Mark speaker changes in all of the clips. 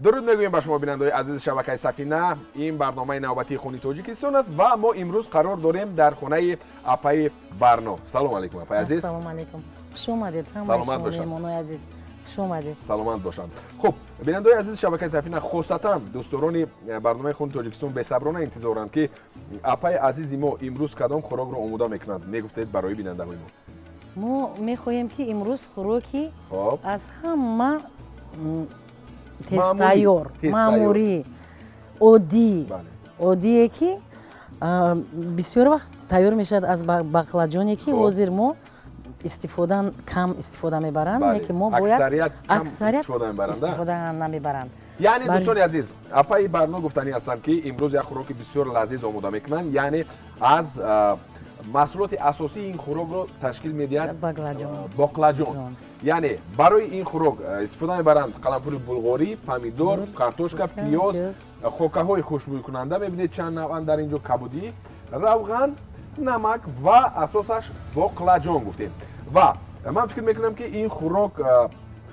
Speaker 1: درود میگویم به شما بینندگان عزیز شبکه سفینه. این برنامه نوبتی خونی تاجیکستان است و ما امروز قرار داریم در خانه اپای برنو. سلام علیکم اپای عزیز.
Speaker 2: سلام علیکم. خوش اومدید.
Speaker 1: سلامت باشید.
Speaker 2: مهمانای عزیز. خوش اومدید.
Speaker 1: سلامت باشند. خب بینندگان عزیز شبکه سفینه، خاصتا دوستان برنامه خونی تاجیکستان بی‌صبرانه انتظارند که اپای عزیز ما امروز کدام خوراک رو آماده میکنند. میگفتید برای بینندگان
Speaker 2: ما میخواهیم که امروز خوراکی
Speaker 1: خب
Speaker 2: از همه تستایور معمولی عادی عادیه که بسیار وقت تیار میشد از باقلاجانی که حاضر ما کم استفاده میبرند که ما باید اکثریت استفاده نمیبرند.
Speaker 1: یعنی دوستان عزیز اپای برنو گفتنی هستند که امروز یک خوراک بسیار لذیذ آماده میکنند. یعنی از محصولات اساسی این خوراک رو تشکیل میدهد باقلاجان. یعنی برای این خوراک استفاده میبرند قرنفل بلغاری، پامیدور، کارتوشکا، پیاز، خوکه های خوشبو کننده. میبینید چند نوع در اینجا کبودی، روغن، نمک و اساسش باقلاجان گفتیم. و من فکر میکنم که این خوراک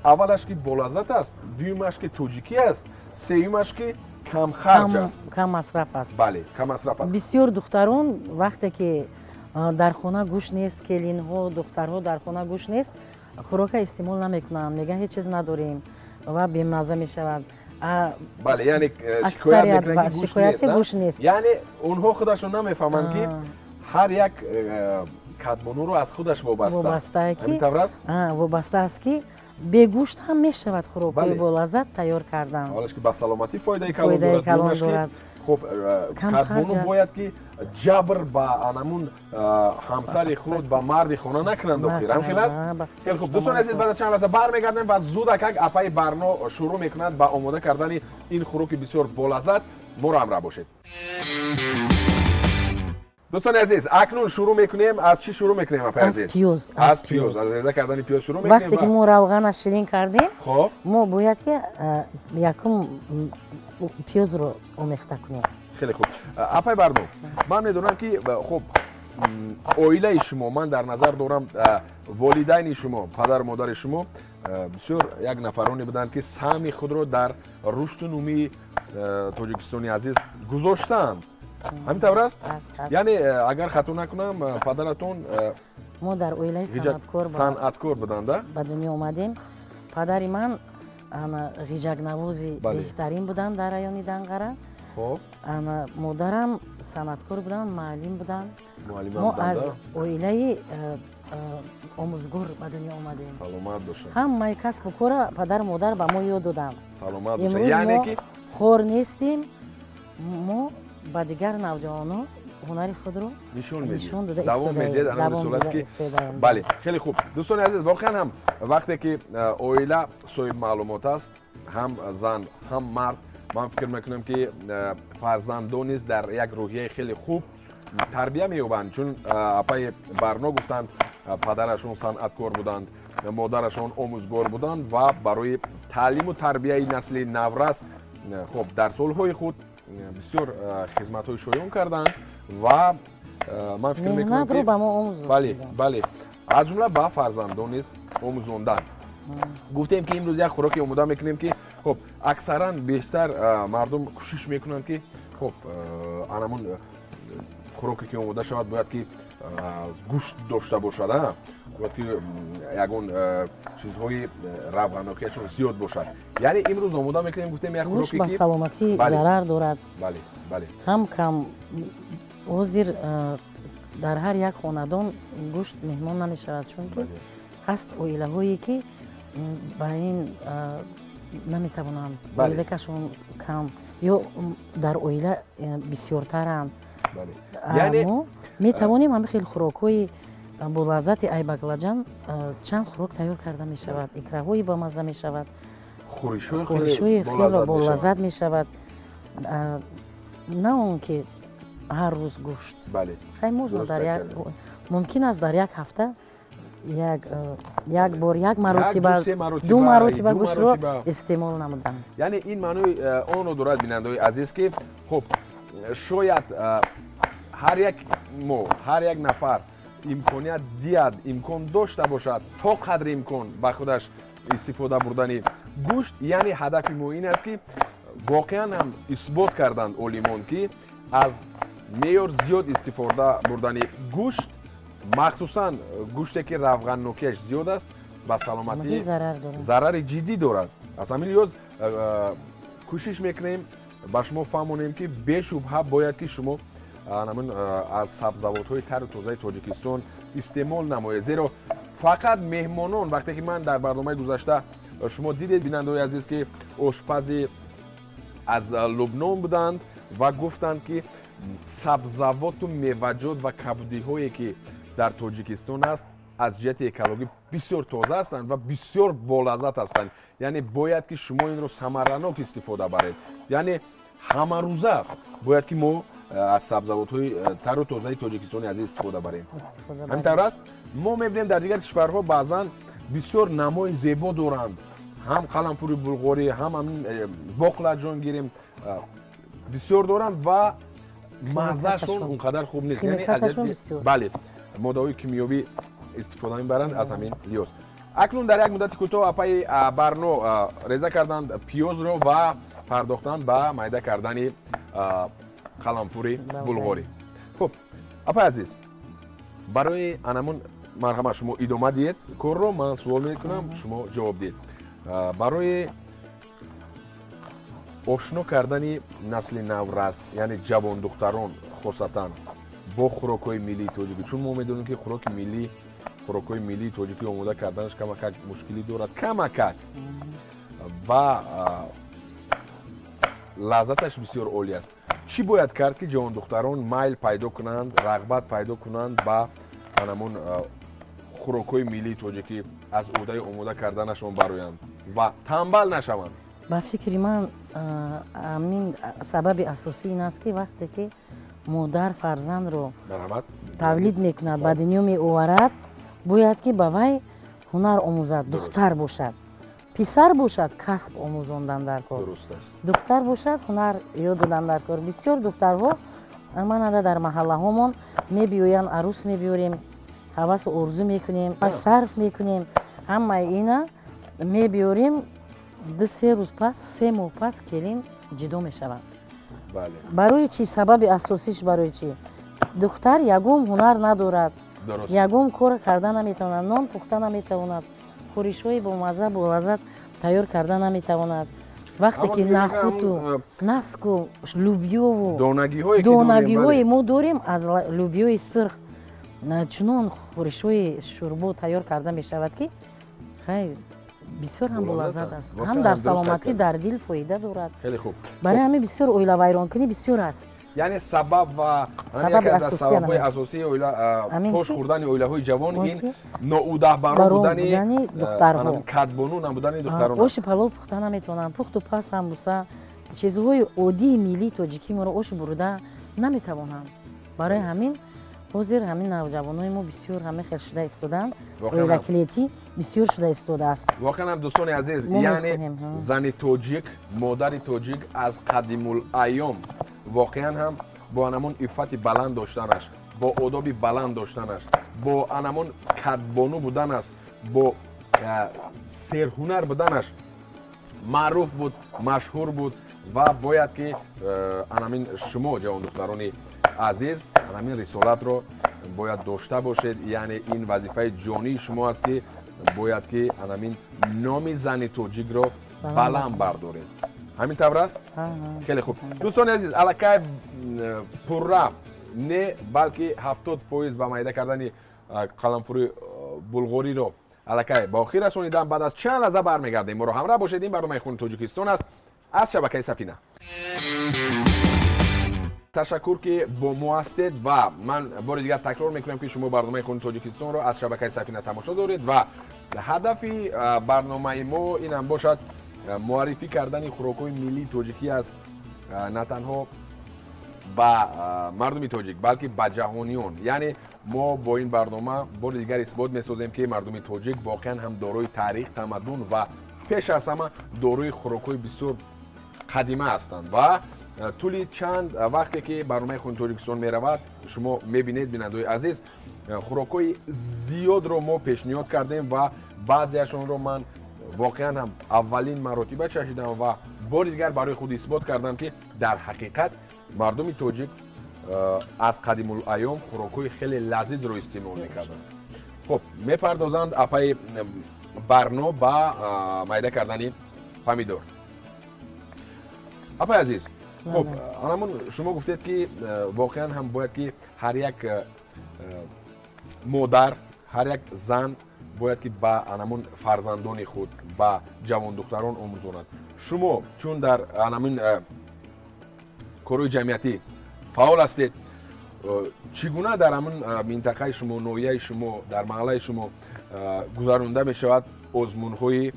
Speaker 1: اولش که بولذت است، دومش که توجیکی است، سومش که کم خرج است،
Speaker 2: کم مصرف است.
Speaker 1: بله کم مصرف است.
Speaker 2: بسیار دختران وقتی که در خانه گوشت نیست، کلین ها دخترها در خانه گوشت نیست، خوراک استعمال نمیکنند، میگن هیچ چیز نداریم و بی‌مزه میشود.
Speaker 1: بله یعنی
Speaker 2: شکایت گوشت نیست.
Speaker 1: یعنی اونها خودشون نمیفهمند که هر یک کدمانو رو از خودش وابسته
Speaker 2: است که به گوشت هم میشود خوراک با لذت تیار کردن.
Speaker 1: حالش که به سلامتی فایده کلان دارد. خب کدمانو باید که جبر با انمون همسر خود با مرد خانه نکنند و خیرم خیلی است. خیلی خوب دوستان عزیز، بعد چند لحظه برمیگردیم و زودک اپای برنو شروع میکنند با آماده کردن این خوراک بسیار بولذت. ما رو همراه باشید. دوستان عزیز اکنون شروع میکنیم. از چی شروع میکنیم اپای عزیز؟ از پیاز. از ریزه کردن پیاز شروع میکنیم.
Speaker 2: وقتی که ما روغنش شیرین کردیم
Speaker 1: خب
Speaker 2: ما باید که یکم پیاز رو آمیخته کنیم.
Speaker 1: خیلی خوب اپای برنو، من میدونم که خب اویله شما، من در نظر دارم والدین شما، پدر و مادر شما بسیار یک نفرانی بودند که سهم خود رو در رشد و نومی تاجیکستانی عزیز گذاشتند. همینطور است؟ یعنی اگر خطا نکنم پدرتون
Speaker 2: ما در اویله
Speaker 1: صنعتکار بودند
Speaker 2: به دنیا اومدیم. پدر من غیجک نوازی بهترین بودن در رایون دنقره.
Speaker 1: خب
Speaker 2: مادرم صنعتکار بودن، معلم بودن. ما
Speaker 1: بودند.
Speaker 2: از اویله آموزگار به دنیا اومدیم.
Speaker 1: سلامت باشن.
Speaker 2: همه کسب و کار پدر و مادر به ما یاد دادن.
Speaker 1: سلامت باشن.
Speaker 2: امروز
Speaker 1: یعنی
Speaker 2: ما
Speaker 1: که
Speaker 2: خور نیستیم، ما به دیگر نوجوانان هنر خود رو نشون داده
Speaker 1: دوام میدید در صورت که بله خیلی خوب دوستان عزیز، واقعا هم وقتی که اویله صاحب معلومات است، هم زن هم مرد، من فکر میکنم که فرزندان نیز در یک روحیه خیلی خوب تربیت مییابند. چون اپای برنو گفتند پدرشون صنعتکار بودند، مادرشون آموزگار بودند و برای تعلیم و تربیت نسل نورس خب در سالهای خود بسیار خدمت‌های شایان کردند و من فکر میکنم که بله از جمله با فرزندان نیز آموزاندن. گفتیم که امروز یک خوراکی آماده میکنیم که خب اکثرا بیشتر مردم کوشش میکنن که خب انمون خوراکی که آماده شود باید که گوشت داشته باشد، باید که یگون چیزهای روغناکیشون زیاد باشد. یعنی امروز آماده میکنیم گفتیم یک خوراکی که
Speaker 2: به سلامتی ضرر دارد.
Speaker 1: بله
Speaker 2: هم کم حاضر در هر یک خاندان گوشت مهمان نمیشود، چون که هست اویله هایی که با این نمیتوانند، اویله کشون کم یا در اویله بسیارترند.
Speaker 1: یعنی
Speaker 2: ما میتوانیم همه خیلی خوراک های با لذت ای باقلاجان چند خوراک تیار کرده می شود. اکره هایی با مزه می شود، خورش های خیلی با لذت می شود، نه اون که هر روز گوشت.
Speaker 1: بله
Speaker 2: خیلی ممکن است در یک هفته یک بار یک مرتبه دو مرتبه گوشت رو استعمال نمودن.
Speaker 1: یعنی این معنی آن رو دارد بینندگان عزیز که خب شاید هر یک نفر امکانیت دیاد، امکان داشته باشد تا قدر امکان با خودش استفاده بردن گوشت یعنی هدف ما این است که واقعا هم اثبات کردند علمان که از معیار زیاد استفاده بردن گوشت مخصوصا گوشتی که روغن نوکیش زیاد است به سلامتی ضرر جدی دارد. از همین لحاظ کوشش میکنیم با شما فهمونیم که بی‌شبهه باید که شما از سبزیجات تر و تازه تاجیکستان استعمال نمایید، زیرا فقط مهمانان وقتی که من در برنامه گذشته شما دیدید بیننده‌های عزیز که آشپزی از لبنان بودند و گفتند که سبزیجات و میوه‌جات و کبودی‌هایی که در تاجیکستان است از جهت اکولوژی بسیار تازه هستند و بسیار بالذات هستند. یعنی باید که شما این رو ثمره‌ناک استفاده برید. یعنی همه روزه باید که ما از سبزیجات‌های تر و تازه تاجیکستان عزیز استفاده بریم. همینطور است ما می‌بینیم در دیگر کشورها بعضاً بسیار نمای زیبا دارند، هم قلمپوری بلغاری هم همین باقلاجان گیریم بسیار دارند و مزهشون اونقدر خوب نیست. یعنی از بله ماده‌های کیمیایی استفاده می‌برند. از همین لحاظ اکنون در یک مدت کوتاه اپای برنو ریزه کردند پیاز رو و پرداختند به میده کردن قلمپوری بلغاری. خب اپا عزیز برای انمون مرحبا شما ادامه دید کار رو من سوال میکنم شما جواب دید. برای آشنا کردن نسل نورس یعنی جوان دختران خاصتا با خوراک‌های ملی تاجیکی، چون ما میدونیم که خوراک‌های ملی تاجیکی آماده کردنش کمک مشکلی دارد کمک و لذتش بسیار عالی است. چی باید کرد که جوان دختران میل پیدا کنند، رغبت پیدا کنند با همون خوراک‌های ملی تاجیکی از عهده آماده کردنشون برآیند و تنبل نشوند؟
Speaker 2: با فکر من همین سبب اساسی این است که وقتی که مادر فرزند رو تولید میکند به دنیا میآورد باید که به وی هنر آموزد. دختر باشد پسر باشد کسب آموزاندن در کار، دختر باشد هنر یاد دادن در کار. بسیار دخترها من در محله هامون میبیویند عروس میبیوریم حواس ارزو میکنیم صرف میکنیم همه اینا میبیوریم 2-3 روز پس 3 ماه پس کلین جدا میشوند.
Speaker 1: بله.
Speaker 2: برای چی؟ سبب اساسیش برای چی؟ دختر یگم هنر ندارد، یگم کار کردن نمیتواند، نان پختن نمیتواند، خورش‌های با مزه با لذت تیار کردن نمیتواند. وقتی که نخود و نسک و لوبیا و دونگی‌های ما داریم از لوبیای سرخ چنان خورش‌های شوربا تیار کرده میشود که خیلی بسیار هم بلذت است، هم در سلامتی در دل فایده دارد.
Speaker 1: خیلی خوب.
Speaker 2: برای همه بسیار اویلا ویران کنی بسیار است.
Speaker 1: یعنی سبب و یکی از سبب‌های اساسی اویلا پوش خوردن اویلاهای جوان این ناوده برو بودن دخترها، کدبانو نبودن دختران.
Speaker 2: آش پلو پخته نمیتونن، پخت و پس سمبوسا چیزهای عادی ملی تاجیکی ما رو آش بروده نمیتوانند. برای همین حاضر همین نوجوانای ما بسیار همه خیلی شده استودن، اویلا کلیتی بسیار شده استوده است.
Speaker 1: واقعا هم دوستان عزیز یعنی زن تاجیک مادر تاجیک از قدیم الایام واقعا هم با انمون عفت بلند داشتنش، با آداب بلند داشتنش، با انمون کدبانو بودنش، با سرهنر بودنش معروف بود، مشهور بود و باید که انمین شما جوان دختران عزیز انمین رسالت رو باید داشته باشید. یعنی این وظیفه جانی شما است که باید که انمین نام زن تاجیک رو بلند بردارید. همین طور است؟ خیلی خوب دوستان عزیز الکای پورا نه بلکه 70% به میده کردن قلمپوری بلغاری رو الکای با آخر رسانیدن. بعد از چند لحظه برمیگردیم. ما رو همراه باشید. این برنامه خون تاجیکستان است از شبکه سفینه. تشکر که با ما هستید و من بار دیگر تکرار میکنم که شما برنامه خون تاجیکستان رو از شبکه سفینه تماشا دارید و هدف برنامه ما این هم باشد معرفی کردن خوراک‌های ملی تاجیکی است، نه تنها با مردم تاجیک بلکه با جهانیان. یعنی ما با این برنامه بار دیگر اثبات می‌سازیم که مردم تاجیک واقعا هم دارای تاریخ، تمدن و پیش از همه دارای خوراک‌های بسیار قدیمی هستند و طول چند وقتی که برنامه خون تاجیکستان می‌رود شما می‌بینید بیننده‌های عزیز خوراک‌های زیاد رو ما پیشنهاد کردیم و بعضیشون رو من واقعا هم اولین مراتبه چشیدم و بار دیگر برای خود اثبات کردم که در حقیقت مردم تاجیک از قدیم الایام خوراک‌های خیلی لذیذ رو استعمال می‌کردند. خب میپردازند اپای برنو با میده کردن پامیدور. اپای عزیز، خب همون شما گفتید که واقعا هم باید که هر یک مادر، هر یک زن باید که با همون فرزندان خود، با جوان دختران آموزاند. شما چون در همون کارهای جمعیتی فعال هستید، چگونه در همون منطقه شما، نوعیه شما، در محله شما گذرانده می شود آزمون‌های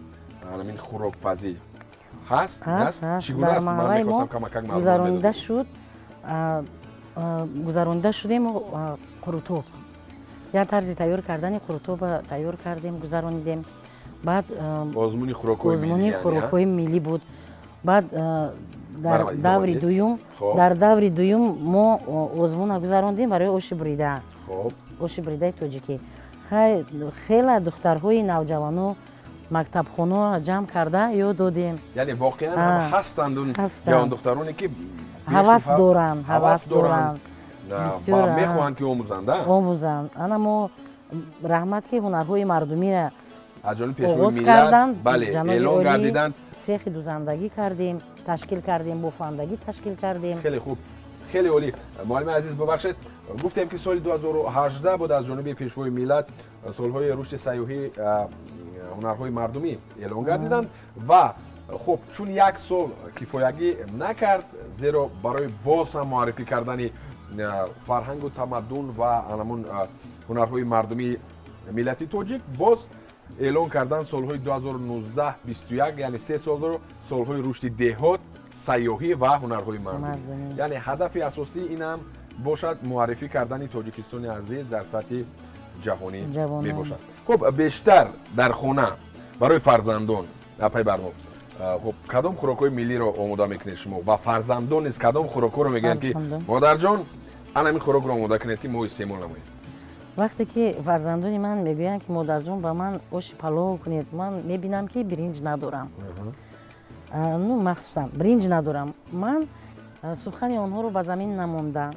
Speaker 1: همین خوراک‌پزی؟ هست؟ چگونه است؟ من می‌خواستم کمک
Speaker 2: گذرانده شد. گذرانده شدیم قروتوب. یا طرز تیار کردن قروتوب تیار کردیم، گذراندیم. بعد
Speaker 1: آزمون خوراک‌های
Speaker 2: ملی بود. بعد در دور دوم ما آزمون گذراندیم برای آش بریده.
Speaker 1: خب
Speaker 2: آش بریده تاجیکی. خیلی دخترهای نوجوانو مکتب خانه جمع کرده یا دادیم.
Speaker 1: یعنی واقعا هم هستند اون جوان دخترانی که
Speaker 2: هوس دارن
Speaker 1: و میخواهند که
Speaker 2: آموزند. اما رحمت که هنرهای مردمی را
Speaker 1: از جانب پیشوای ملت بله اعلان گردیدند.
Speaker 2: سیخ دوزندگی کردیم، تشکیل کردیم، بافندگی تشکیل کردیم.
Speaker 1: خیلی خوب، خیلی عالی. معلم عزیز ببخشید، گفتیم که سال 2018 بود از جانب پیشوای ملت سالهای رشد سیاحی هنرهای مردمی اعلان گردیدند و خب چون یک سال کفایتی نکرد، زیرا برای باز هم معرفی کردن فرهنگ و تمدن و همون هنرهای مردمی ملت تاجیک باز اعلان کردن سالهای 2019 21 یعنی 3 سال رو سالهای رشد دهات، سیاحی و هنرهای مردمی. یعنی هدف اساسی این هم باشد معرفی کردن تاجیکستان عزیز در سطح جهانی می باشد. خب بیشتر در خانه برای فرزندان اپای برنامه خب کدام خوراک‌های ملی رو آماده میکنید شما و فرزندان نیز کدام خوراک‌ها رو میگن که مادر جان انا این خوراک رو آماده کنید که ما استعمال نماییم؟
Speaker 2: وقتی که فرزندان من میگویند که مادر جان با من آش پلو کنید، من میبینم که برنج ندارم. نو مخصوصا برنج ندارم. من سخن آنها رو به زمین نمونده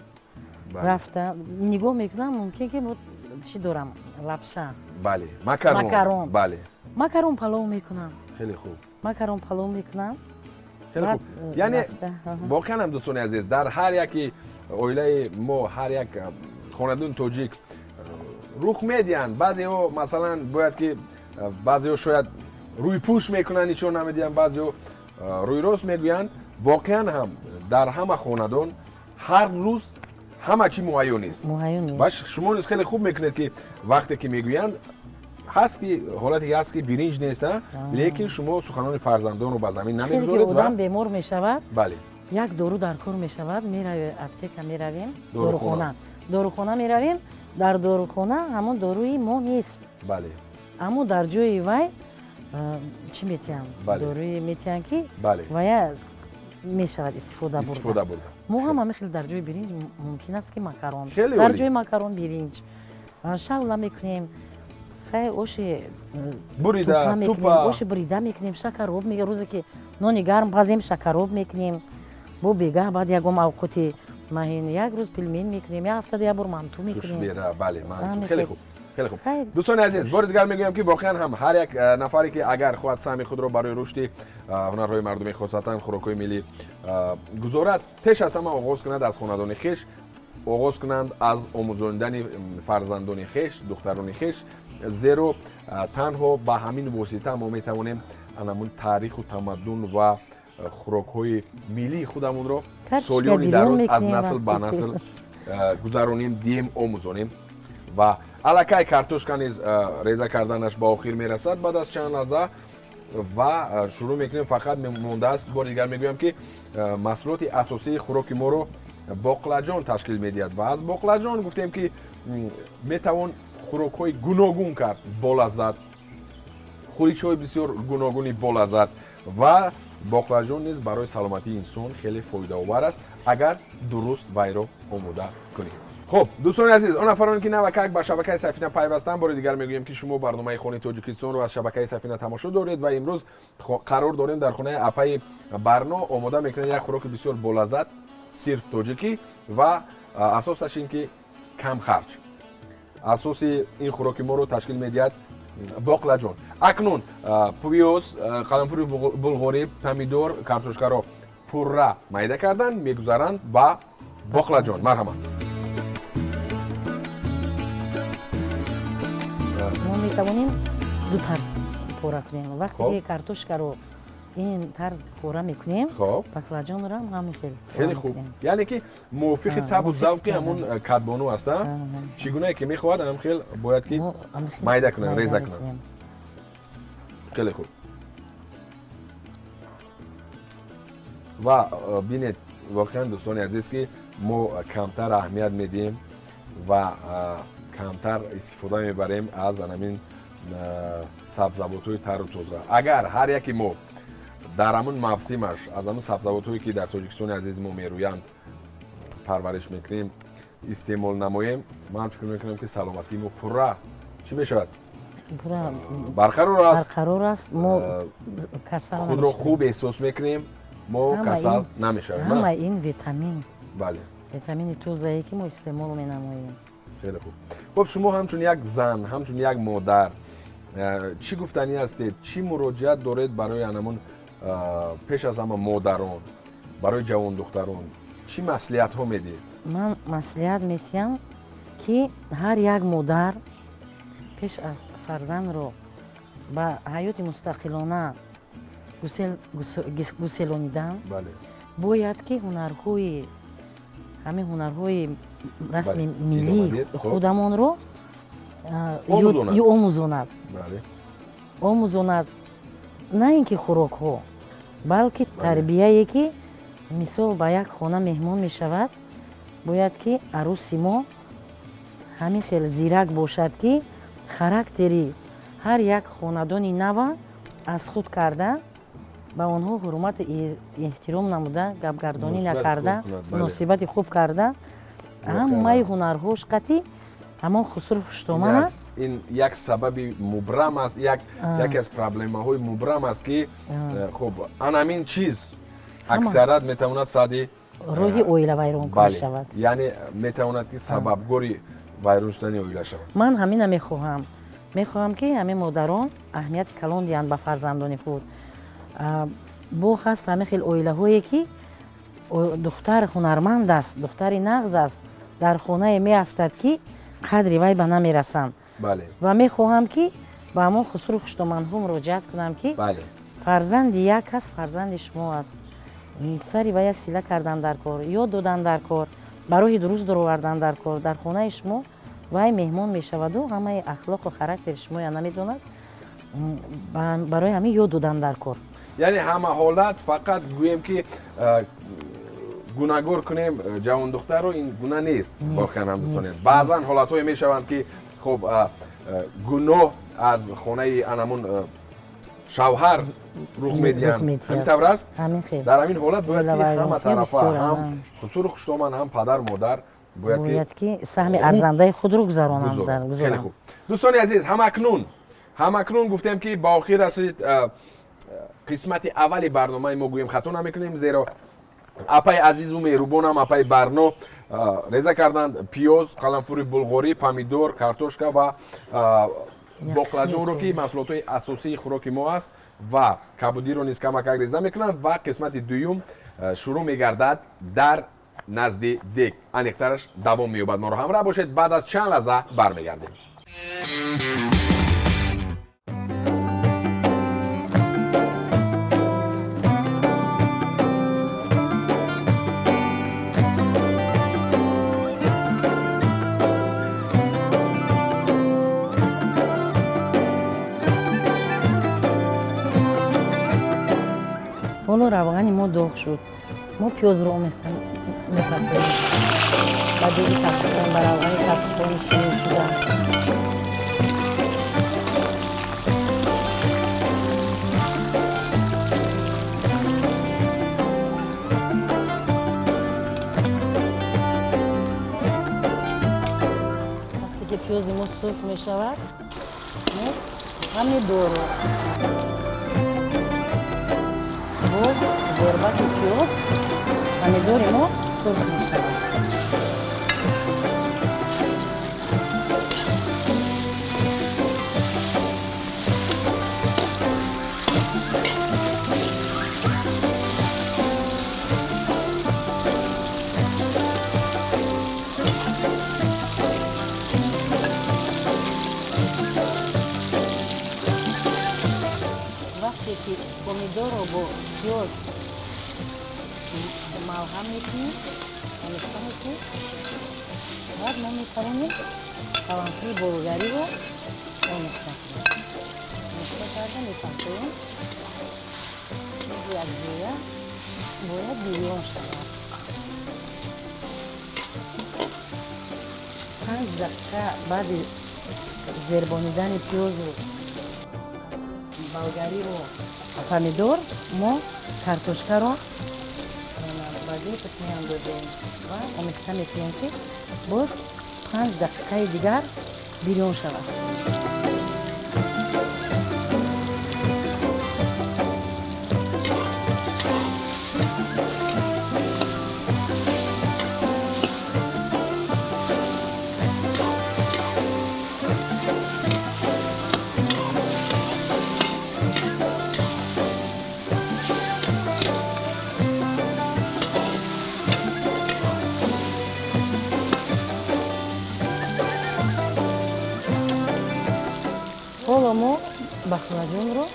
Speaker 2: رفته نگاه میکنم، ممکن که چی دارم؟ لپشه.
Speaker 1: بله. مکرون. بله.
Speaker 2: مکرون پلو میکنم.
Speaker 1: خیلی خوب.
Speaker 2: مکرون پلو میکنم.
Speaker 1: خیلی خوب. یعنی واقعا هم دوستان عزیز در هر یکی اویله ما، هر یک خاندان تاجیک روخ میدین. بعضی ها مثلا باید که بعضی ها شاید روی پوش میکنن ایشون نمیدین، بعضی ها روی راست میگوین. واقعا هم در همه خاندان هر روز همه چی معین است. باش شما نیز خیلی خوب میکنید که وقتی که میگویند هست که حالتی هست که برنج نیست، لیکن شما سخنان فرزندان رو به زمین نمیگذارید
Speaker 2: و آدم بیمار میشود.
Speaker 1: بله.
Speaker 2: یک دارو در کار میشود، میرویم اپتیکا میرویم، داروخانه میرویم. در داروخانه همون داروی ما نیست.
Speaker 1: بله.
Speaker 2: اما در جای وای چی میتیم؟ داروی میتیم که وای میشود استفاده برده. ما هم خیلی در جای برنج ممکن است که مکرون، در جای مکرون برنج شاولا میکنیم، خیلی آش
Speaker 1: بریده، توپا
Speaker 2: آش بریده میکنیم، شکراب میگه روزی که نان گرم پزیم شکراب میکنیم. با بیگاه بعد یکم اوقاتی ماهین یک روز پیلمین میکنیم، یک هفته یک بار مامتو میکنیم.
Speaker 1: بله مامتو. خیلی خوب. خیلی خوب. دوستان عزیز، بار دیگر میگویم که واقعا هم هر یک نفری که اگر خواهد سهم خود را برای رشد هنرهای مردمی خاصتا خوراک‌های ملی گذارد، پیش از همه آغاز کند از خاندان خویش، آغاز کنند از آموزاندن فرزندان خویش، دختران خویش، زیرا تنها با همین واسطه ما میتوانیم همون تاریخ و تمدن و خوراک‌های ملی خودمون را سالیان در روز از نسل به نسل گذرانیم، دیم آموزانیم و الکای کارتوشکا نیز ریزه کردنش با آخر میرسد. بعد از چند لحظه و شروع میکنیم. فقط مونده است بار دیگر میگویم که محصولات اساسی خوراک ما رو باقلاجان تشکیل میدهد و از باقلاجان گفتیم که میتوان خوراک‌های گوناگون کرد با لذت، خوریچ‌های بسیار گوناگونی با لذت و باقلاجان نیز برای سلامتی انسان خیلی فایده آور است اگر درست وی را آماده کنیم. خب دوستان عزیز، اون نفرانی که نوکک به شبکه سفینه پیوستن، بار دیگر میگویم که شما برنامه خانه تاجیکستان رو از شبکه سفینه تماشا دارید و امروز قرار داریم در خانه اپای برنا آماده میکنه یک خوراک بسیار بولذت صرف تاجیکی و اساسش این که کم خرج. اساس این خوراک ما رو تشکیل میدهد باقلاجان. اکنون پیاز، قرنفل بلغاری، پمیدور، کارتوشکا رو پورا میده کردن میگذارند با باقلاجان. مرحبا.
Speaker 2: ما میتوانیم دو طرز پورا کنیم. وقتی که کارتوشکا رو این طرز پورا میکنیم، باقلاجان رو هم
Speaker 1: خیلی خوب. یعنی که موافق تب و ذوق همون کدبانو هستن. چگونه که میخواد هم خیلی باید که میده کنن، ریزه کنن. خیلی خوب. و بینید واقعا دوستان عزیز که ما کمتر اهمیت میدیم و کمتر استفاده میبریم از همین سبزوات‌های تر و تازه. اگر هر یکی ما در همون موسمش از همون سبزوات‌هایی که در تاجیکستان عزیز ما میرویند پرورش میکنیم استعمال نماییم، من فکر میکنم که سلامتی ما پورا چی میشود؟ برقرار است.
Speaker 2: ما کسل
Speaker 1: خود رو خوب احساس میکنیم، ما کسل نمیشویم.
Speaker 2: همه این ویتامین،
Speaker 1: بله،
Speaker 2: ویتامین توزیعی که ما استعمال مینماییم.
Speaker 1: خیلی خوب. خب شما همچون یک زن، همچون یک مادر چی گفتنی هستید؟ چی مراجعت دارید برای همون پیش از همه مادران، برای جوان دختران چی مصلحت ها میدید؟
Speaker 2: من مصلحت میتیم که هر یک مادر پیش از فرزند رو با حیات مستقلانه گسلانیدن،
Speaker 1: بله،
Speaker 2: باید که هنرهای همه هنرهای رسمی ملی خودمان رو آموزاند. آموزاند، نه اینکه خوراک ها بلکه تربیه‌ای که مثال با یک خانه مهمان می شود، باید که عروسی ما همین خیلی زیرک باشد که خاراکتری هر یک خاندانی نو از خود کرده، با آنها حرمت احترام نموده، گپگردانی نکرده، مناسبت خوب کرده. همه هنرهاش قطعی اما خسرو خوشتومن است.
Speaker 1: این یک سبب مبرم است، یکی از پرابلم های مبرم است که خب همین چیز اکثرا میتواند سادی
Speaker 2: روحی اویله ویرون کنه شود.
Speaker 1: یعنی میتواند که سببگوری ویرون شدن اویله شود.
Speaker 2: من همین میخواهم که همه مادران اهمیت کلان دهند به فرزندان خود. بو خاص همه خیلی اویله هایی که دختر هنرمند است، دختر نغز است، در خانه می افتد که قدری وی به نمیرسند.
Speaker 1: بله.
Speaker 2: و میخواهم که با همون خسرو خوشتومن هم مراجعت کنم که
Speaker 1: بله،
Speaker 2: فرزند یک کس فرزند شما است. سری وی سیله کردن در کار، یاد دادن در کار، برای درست درآوردن در کار در خانه شما وی مهمان می شود و همه اخلاق و خاراکتر شما یا نمیداند، برای همه یاد دادن در کار.
Speaker 1: یعنی همه حالت فقط گویم که گناهگار کنیم جوان دختر رو، این گناه نیست. واقعا هم دوستان، بعضا حالت های می شوند که خب گناه از خانه انمون شوهر رخ میدهند. همین طور است. در همین حالت باید که همه طرفا هم خسرو خوشتومن، هم پدر مادر باید
Speaker 2: که سهم ارزنده خود رو گذرانند.
Speaker 1: خیلی خوب دوستان عزیز، همکنون گفتیم که با آخر رسید قسمت اولی برنامه ما گویم خطا نمیکنیم، زیرا اپای عزیز و مهربان هم اپای برنا ریزه کردند پیاز، قرنفل بلغاری، پمیدور، کارتوشکا و باقلاجان رو که محصولات اساسی خوراک ما است و کبودی رو نیز کمک ریزه میکنند و قسمت دوم شروع میگردد در نزد دیگ. انیقترش دوام مییابد. ما رو همراه باشید، بعد از چند لحظه برمیگردیم.
Speaker 2: حالا روغن ما داغ شد، ما پیاز رو می‌پرتیم و دیگه تقریبا بر روغن تصفیه شروع شده. пиёзи мо сурх мешавад, помидору бо зербати пиёз помидори мо сурх мешавад. Вақте ки помидорро бо пиёз малҳам мекунем, омехта мекунем, баъд мо метавонем каланфи болгариро омехта кунем. Омехта карда мепасоем. Як зоя бояд бирён шавад. 5 дақиқа баъди зербонидани пиёзу болгариро помидор мо картошкаро ба ҷойи меандозем ва омехта мекунем ки боз 5 дақиқаи дигар бирён шавад. ҳоло мо бахладунро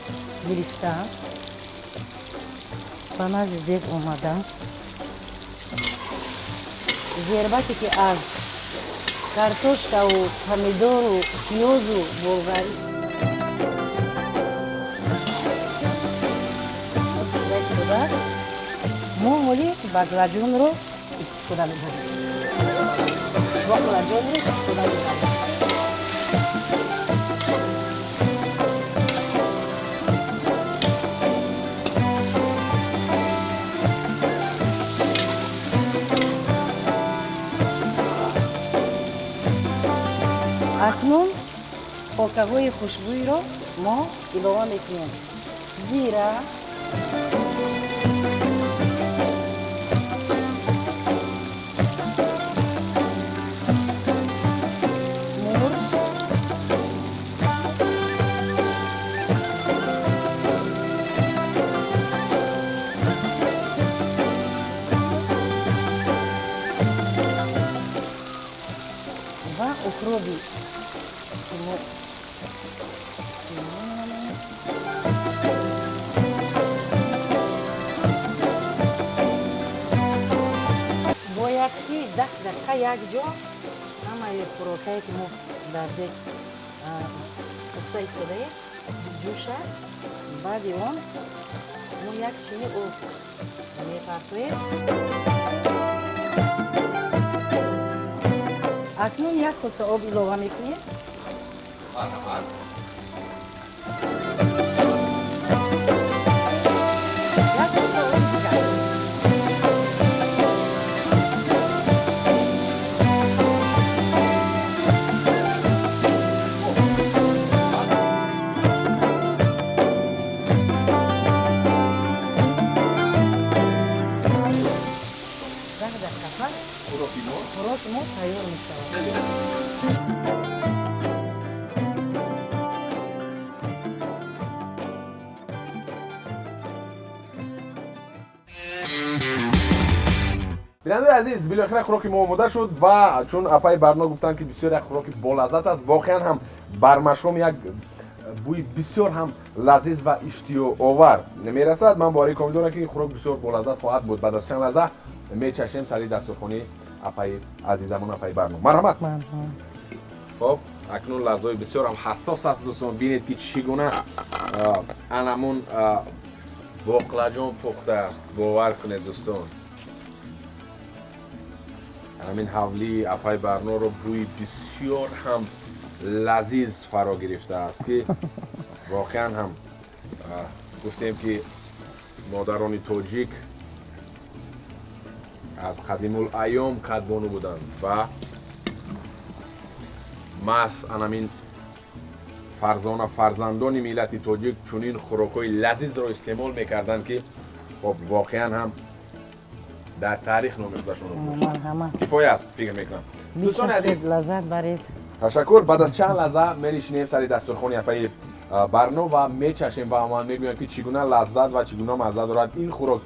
Speaker 2: гирифтаам, ба назди дег омадам. зербате ки аз картошкаву помидору пиёзу болгари шудааст, мо ҳоли бакладунро истифода мебарем. бакладунро истифода мебарем. акнун хокаҳои хушбӯйро мо илова мекунем. зира, мурч, ва укроби бо якки 10 дақиқа якҷо ҳамаи хӯрокае ки мо дар дег пухта истодаем ҷӯшад. баъди он мо як чини об мепартоем. акнун як коса об илова мекунем. хӯроки мо тайёр мешавад.
Speaker 1: бинандаи азиз, билохира хӯроки мо омода шуд ва чун апаи барно гуфтанд ки бисёр як хӯроки болаззат аст, воқеан ҳам бармашом як бӯи бисёр ҳам лазиз ва иштиёовар мерасад. ман боварӣ комил дорам ки хӯрок бисёр болаззат хоҳад буд. баъд аз чанд лаҳза мечашем сари дастурхони апаи азизамон, апаи барно. марҳамат. хоб акнун лаҳзаҳои бисёр ҳам ҳассос аст дӯстон. бинед ки чӣ гуна анамун боқладҷон пухтааст. бовар кунед дӯстон. ҳамин ҳавлии апаи барноро бӯи бисёр ҳам лазиз фаро гирифтааст ки воқеан ҳам гуфтем ки модарони тоҷик аз қадимулайём кадбону буданд ва ماس انامین فرزندان ملت تاجیک چنین خوراک‌های لذیذ را استعمال میکردن که خب واقعا هم در تاریخ نامیدشون رو کفایه است فکر میکنم. دوستان عزیز
Speaker 2: لذت برید.
Speaker 1: تشکر. بعد از چند لحظه می‌نشینیم سر دسترخوان یافای برنو و میچشیم و همان میگویم که چگونه لذت و چگونه مزه دارد این خوراک.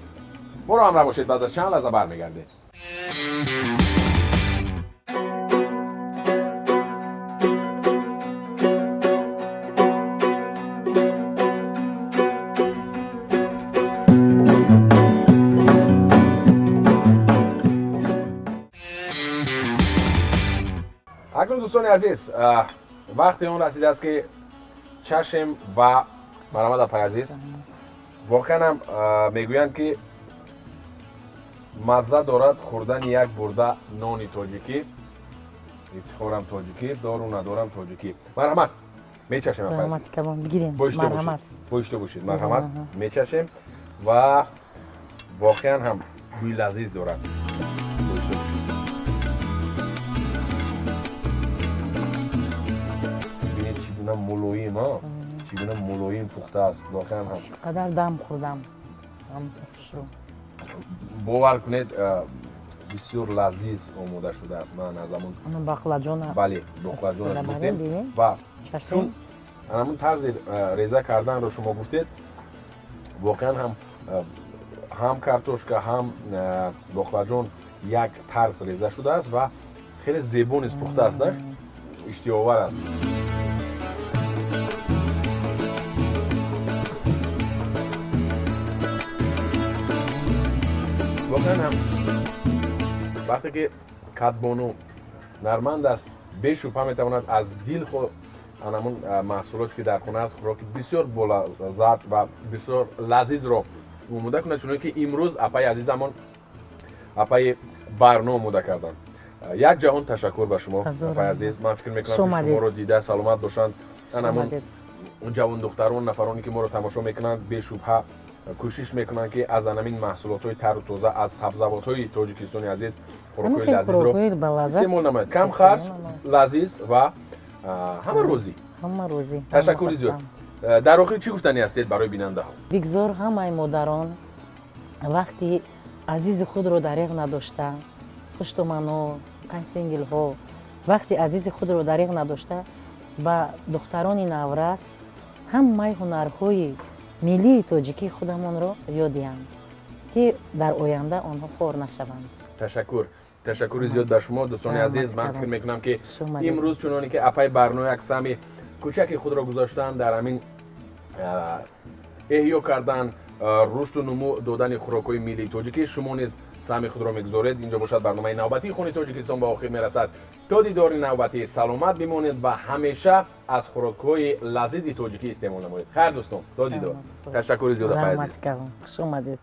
Speaker 1: برو همراه باشید، بعد از چند لحظه برمیگردیم. اکنون دوستان عزیز وقتی اون رسیده است که چشم و مرحمت اپای عزیز واقعا هم میگویند که مزه دارد خوردن یک برده نان تاجیکی. افتخارم تاجیکی دارم ندارم تاجیکی. مرحمت میچشم اپای عزیز.
Speaker 2: مرحمت کبان بگیریم.
Speaker 1: پشت باشید مرحمت میچشم و واقعا هم بوی لذیذ دارد. پشت باشید. ملایم ها چگونه ملایم پخته است واقعا هم
Speaker 2: قدر دم خوردم
Speaker 1: باور کنید بسیار لذیذ آماده شده است. من از همون
Speaker 2: باقلاجان
Speaker 1: بله باقلاجان گفتیم و چون همون طرز ریزه کردن رو شما گفتید واقعا هم کارتوشکا هم باقلاجان یک طرز ریزه شده است و خیلی زیبا نیست پخته است. نه اشتها آور است. واقعا هم وقتی که کدبانو نرمند است بشوبه میتواند از دل خود همون محصولات که در خانه است خوراک بسیار بلذت و بسیار لذیذ را آماده کنه، چون که امروز اپای عزیزمون اپای برنامه آماده کردن. یک جهان تشکر به شما اپای عزیز. من فکر میکنم که شما رو دیده سلامت باشند. همون جوان دختران نفرانی که ما رو تماشا میکنند بشوبه کوشش میکنن که از همین محصولات‌های تر و تازه از سبزیجات‌های تاجیکستانی عزیز خوراک‌های لذیذ رو استعمال نماید. کم خرج، لذیذ و همه روزی. تشکر زیاد. در آخر چی گفتنی هستید برای بیننده ها؟
Speaker 2: بگذار همه مادران وقتی عزیز خود رو دریغ نداشته، پشتومنو، سینگل ها وقتی عزیز خود رو دریغ نداشته با دختران نورس همه هنرهای ملی تاجیکی خودمون رو یاد دهیم که در آینده آنها خور نشوند.
Speaker 1: تشکر زیاد به شما دوستان عزیز. من فکر میکنم که امروز چنانی که اپای برنامه اقسام کوچکی خود را گذاشتن در همین احیا کردن رشد و نمو دادن خوراک‌های ملی تاجیکی، شما نیز سهم خود را میگذارید. اینجا باشد برنامه نوبتی خون تاجیکستان به آخر میرسد. تا دیدار نوبتی سلامت بمانید و همیشه از خوراک‌های لذیذ تاجیکی استعمال نمایید. خیر دوستان، تا دیدار. تشکر زیاد اپای عزیز.
Speaker 2: خوش اومدید.